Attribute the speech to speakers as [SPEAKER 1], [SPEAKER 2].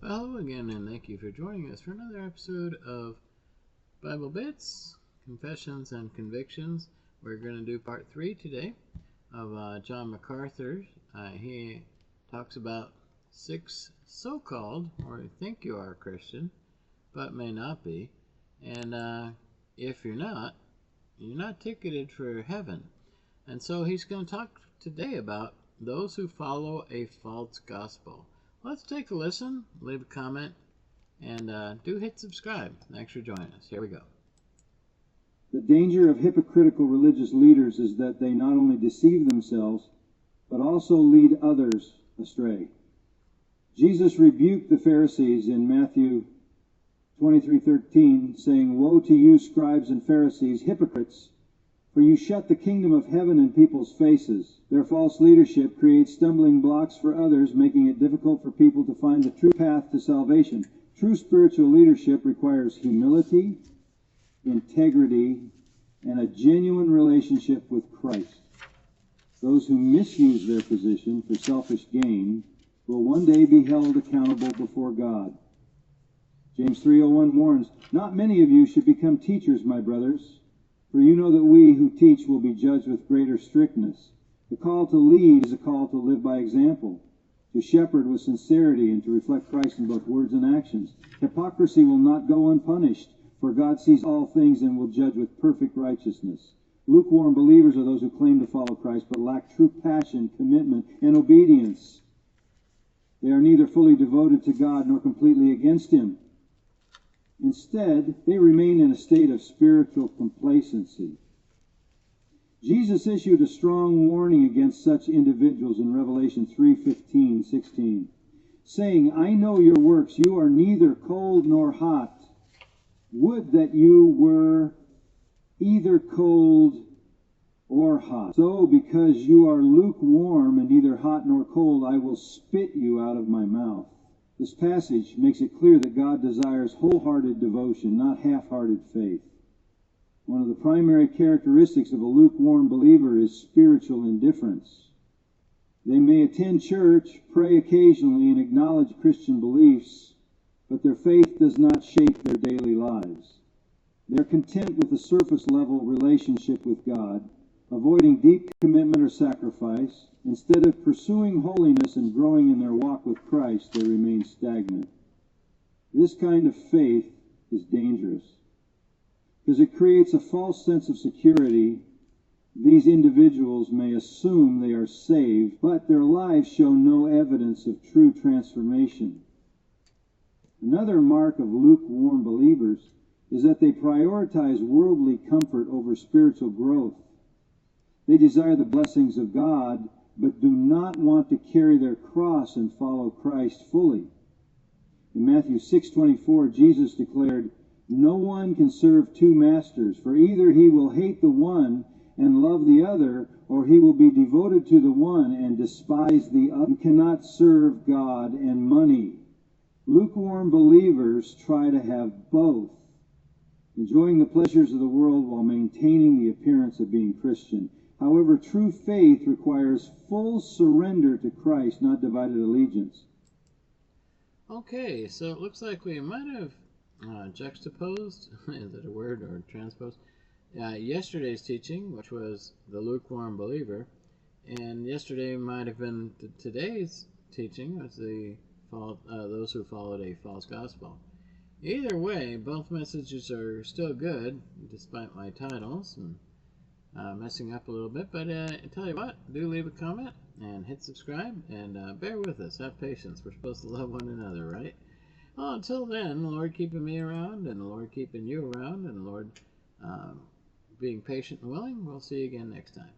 [SPEAKER 1] Hello again, and thank you for joining us for another episode of Bible Bits, Confessions, and Convictions. We're going to do part 3 today of John MacArthur. He talks about 6 so-called, or think you are a Christian, but may not be. And if you're not ticketed for heaven. And so he's going to talk today about those who follow a false gospel. Let's take a listen, leave a comment, and do hit subscribe. Thanks for joining us. Here we go.
[SPEAKER 2] The danger of hypocritical religious leaders is that they not only deceive themselves, but also lead others astray. Jesus rebuked the Pharisees in Matthew 23:13, saying, "Woe to you, scribes and Pharisees, hypocrites! For you shut the kingdom of heaven in people's faces. Their false leadership creates stumbling blocks for others, making it difficult for people to find the true path to salvation." True spiritual leadership requires humility, integrity, and a genuine relationship with Christ. Those who misuse their position for selfish gain will one day be held accountable before God. James 3:01 warns, "Not many of you should become teachers, my brothers, for you know that we who teach will be judged with greater strictness." The call to lead is a call to live by example, to shepherd with sincerity, and to reflect Christ in both words and actions. Hypocrisy will not go unpunished, for God sees all things and will judge with perfect righteousness. Lukewarm believers are those who claim to follow Christ but lack true passion, commitment, and obedience. They are neither fully devoted to God nor completely against Him. Instead, they remain in a state of spiritual complacency. Jesus issued a strong warning against such individuals in Revelation 3:15-16, saying, "I know your works. You are neither cold nor hot. Would that you were either cold or hot. So, because you are lukewarm and neither hot nor cold, I will spit you out of my mouth." This passage makes it clear that God desires wholehearted devotion, not half-hearted faith. One of the primary characteristics of a lukewarm believer is spiritual indifference. They may attend church, pray occasionally, and acknowledge Christian beliefs, but their faith does not shape their daily lives. They're content with a surface-level relationship with God, avoiding deep commitment or sacrifice. Instead of pursuing holiness and growing in their walk with Christ, they remain stagnant. This kind of faith is dangerous because it creates a false sense of security. These individuals may assume they are saved, but their lives show no evidence of true transformation. Another mark of lukewarm believers is that they prioritize worldly comfort over spiritual growth. They desire the blessings of God, but do not want to carry their cross and follow Christ fully. In Matthew 6:24, Jesus declared, "No one can serve two masters, for either he will hate the one and love the other, or he will be devoted to the one and despise the other. You cannot serve God and money." Lukewarm believers try to have both, enjoying the pleasures of the world while maintaining the appearance of being Christian. However, true faith requires full surrender to Christ, not divided allegiance.
[SPEAKER 1] Okay, so it looks like we might have juxtaposed, is it a word, or transposed, yesterday's teaching, which was the lukewarm believer, and yesterday might have been today's teaching, was those who followed a false gospel. Either way, both messages are still good, despite my titles and messing up a little bit, but I tell you what, do leave a comment and hit subscribe, and bear with us, have patience. We're supposed to love one another, right? Well, until then, the Lord keeping me around, and the Lord keeping you around, and the Lord being patient and willing, we'll see you again next time.